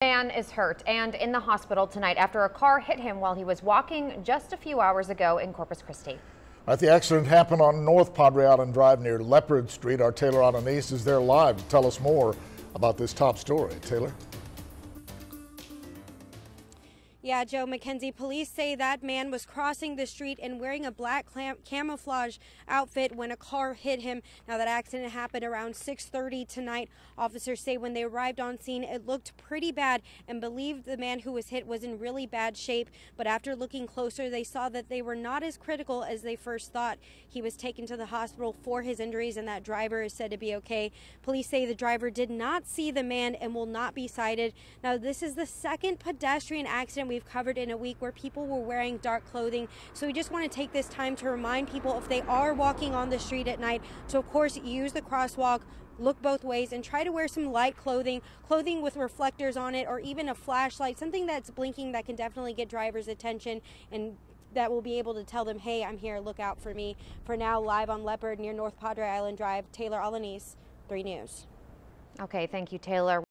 Man is hurt and in the hospital tonight after a car hit him while he was walking just a few hours ago in Corpus Christi. The accident happened on North Padre Island Drive near Leopard Street. Our Taylor Alanis is there live to tell us more about this top story. Taylor? Yeah, Joe Mackenzie, police say that man was crossing the street and wearing a black camouflage outfit when a car hit him. Now, that accident happened around 6:30 tonight. Officers say when they arrived on scene, it looked pretty bad and believed the man who was hit was in really bad shape. But after looking closer, they saw that they were not as critical as they first thought. He was taken to the hospital for his injuries, and that driver is said to be okay. Police say the driver did not see the man and will not be cited. Now, this is the second pedestrian accident we've covered in a week where people were wearing dark clothing. So we just want to take this time to remind people, if they are walking on the street at night, to of course use the crosswalk, look both ways, and try to wear some light clothing with reflectors on it, or even a flashlight, something that's blinking that can definitely get drivers' attention and that will be able to tell them, hey, I'm here, look out for me. For now, live on Leopard near North Padre Island Drive, Taylor Alanis, 3 News. Okay, thank you, Taylor.